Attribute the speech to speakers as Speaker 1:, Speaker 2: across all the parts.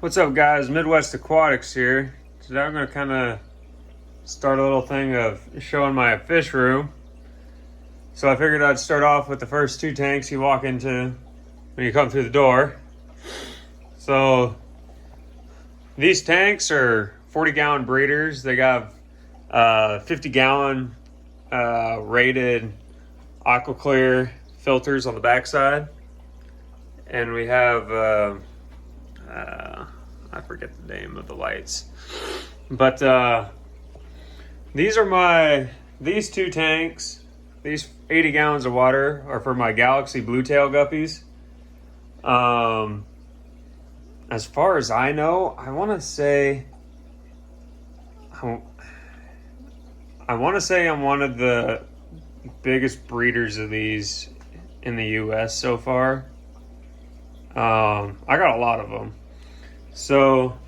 Speaker 1: What's up, guys? Midwest Aquatics here. Today I'm going to kind of start a little thing of showing my fish room. So I figured I'd start off with the first two tanks you walk into when you come through the door. So these tanks are 40-gallon breeders. They got 50-gallon rated aqua clear filters on the backside. And we have I forget the name of the lights, but these two tanks, these 80 gallons of water are for my Galaxy Bluetail Guppies. As far as I know, I want to say I'm one of the biggest breeders of these in the US so far. I got a lot of them. So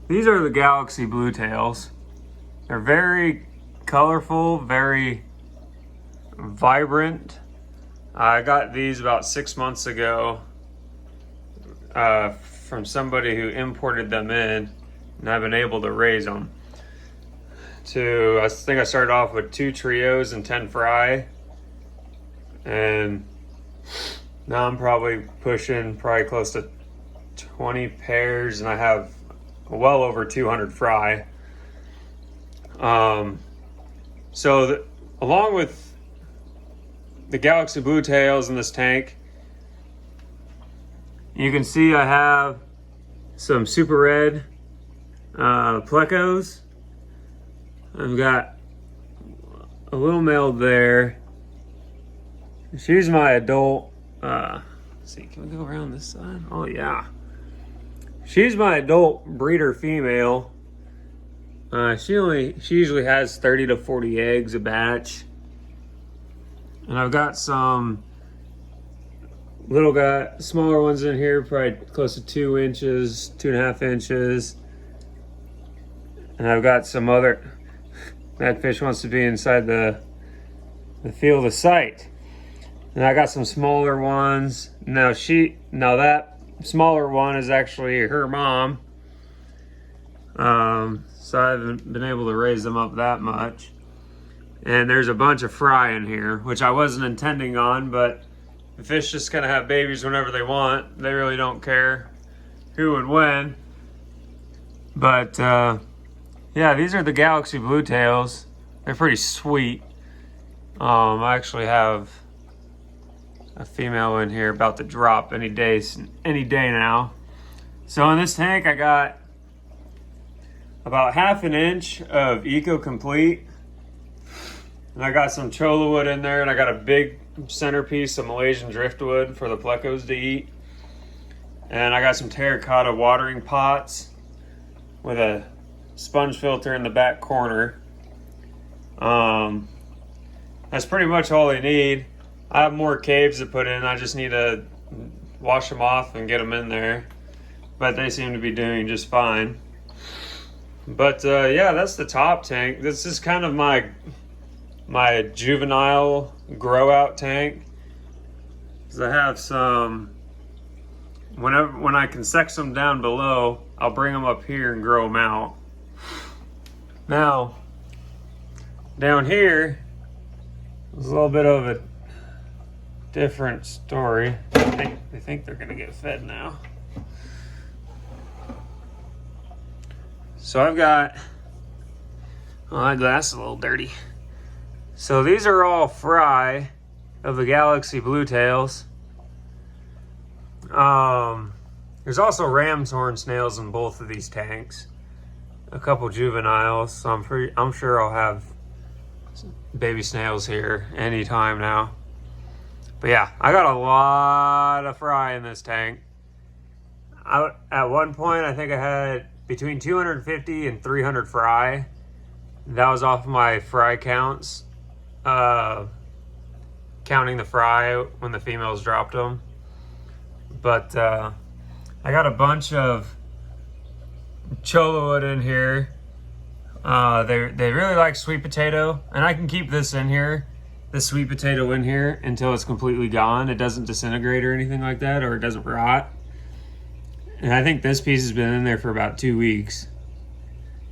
Speaker 1: these are the Galaxy Bluetails. They're very colorful, very vibrant. I got these about 6 months ago from somebody who imported them in, and I've been able to raise them. I think I started off with 2 trios and 10 fry, and now I'm probably pushing close to 20 pairs, and I have well over 200 fry. Along with the Galaxy Bluetails in this tank, you can see I have some super red Plecos. I've got a little male there. She's my adult. Let's see, can we go around this side? Oh yeah. She's my adult breeder female. She usually has 30 to 40 eggs a batch. And I've got some smaller ones in here, probably close to 2 inches, 2.5 inches. And I've got some other, that fish wants to be inside the field of sight. And I got some smaller ones. Now that smaller one is actually her mom. So I haven't been able to raise them up that much. And there's a bunch of fry in here, which I wasn't intending on, but the fish just kind of have babies whenever they want. They really don't care who and when. But yeah, these are the Galaxy Bluetails. They're pretty sweet. I actually have a female in here about to drop any day now. So in this tank I got about 1/2 inch of Eco Complete, and I got some cholla wood in there, and I got a big centerpiece of Malaysian driftwood for the Plecos to eat, and I got some terracotta watering pots with a sponge filter in the back corner. That's pretty much all they need. I have more caves to put in. I just need to wash them off and get them in there. But they seem to be doing just fine. But yeah, that's the top tank. This is kind of my juvenile grow out tank. Because I have some, when I can sex them down below, I'll bring them up here and grow them out. Now, down here, there's a little bit of a different story. They think they're gonna get fed now. So I've got, well, that glass is a little dirty. So these are all fry of the Galaxy Bluetails. There's also ram's horn snails in both of these tanks. A couple juveniles, so I'm sure I'll have baby snails here anytime now. But yeah, I got a lot of fry in this tank. At one point, I think I had between 250 and 300 fry. That was off my fry counts. Counting the fry when the females dropped them. But I got a bunch of cholla wood in here. They really like sweet potato, and I can keep this in here. the sweet potato in here until it's completely gone. It doesn't disintegrate or anything like that, or it doesn't rot. And I think this piece has been in there for about 2 weeks.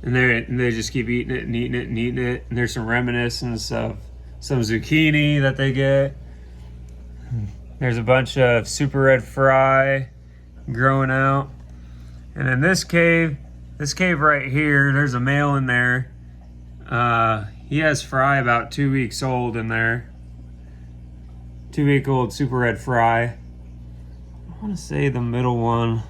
Speaker 1: And they just keep eating it and eating it and eating it. And there's some reminiscence of some zucchini that they get. There's a bunch of super red fry growing out. And in this cave right here, there's a male in there. He has fry about 2 weeks old in there. 2-week-old super red fry. I want to say the middle one.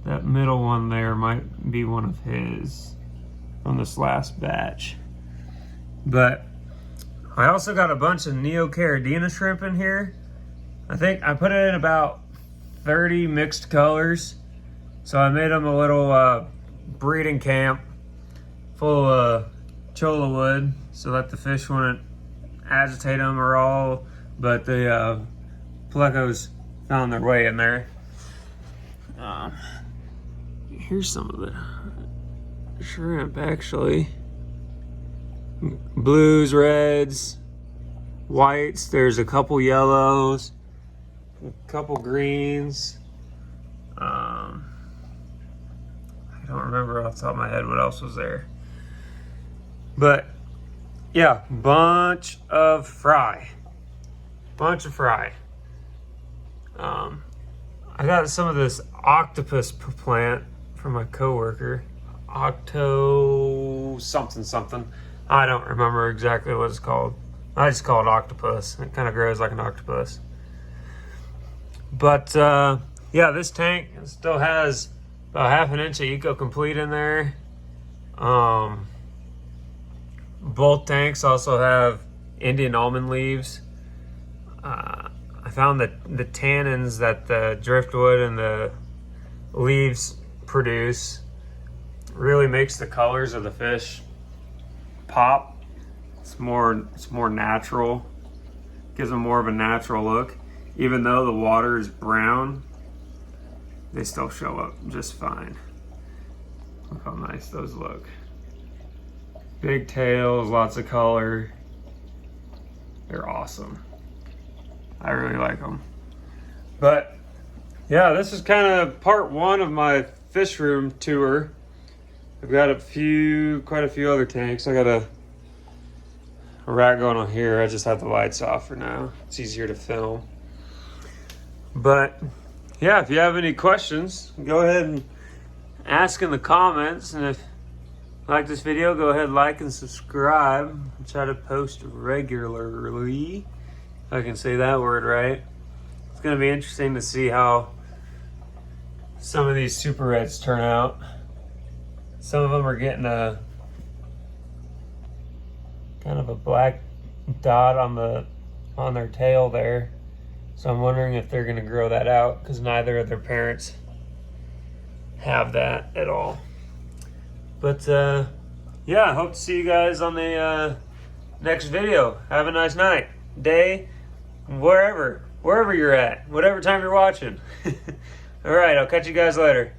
Speaker 1: That middle one there might be one of his from this last batch. But I also got a bunch of Neocaridina shrimp in here. I think I put it in about 30 mixed colors. So I made them a little breeding camp full of cholla wood so that the fish wouldn't agitate them or all, but the Plecos found their way in there. Here's some of the shrimp, actually. Blues, reds, whites. There's a couple yellows, a couple greens. I don't remember off the top of my head what else was there. But yeah, bunch of fry. Bunch of fry. I got some of this octopus plant from my coworker. Octo something. I don't remember exactly what it's called. I just call it octopus. It kind of grows like an octopus. But yeah, this tank still has about half an inch of Eco Complete in there. Both tanks also have Indian almond leaves. I found that the tannins that the driftwood and the leaves produce really makes the colors of the fish pop. It's more natural. Gives them more of a natural look. Even though the water is brown, they still show up just fine. Look how nice those look. Big tails, lots of color. They're awesome. I really like them. But yeah, this is kind of part one of my fish room tour. I've got quite a few other tanks. I got a rack going on here. I just have the lights off for now. It's easier to film. But yeah, if you have any questions, go ahead and ask in the comments. And if you like this video, go ahead, like and subscribe. I try to post regularly. If I can say that word right. It's going to be interesting to see how some of these super reds turn out. Some of them are getting a kind of a black dot on their tail there. So I'm wondering if they're going to grow that out, because neither of their parents have that at all. But yeah, I hope to see you guys on the next video. Have a nice night, day, wherever you're at, whatever time you're watching. All right, I'll catch you guys later.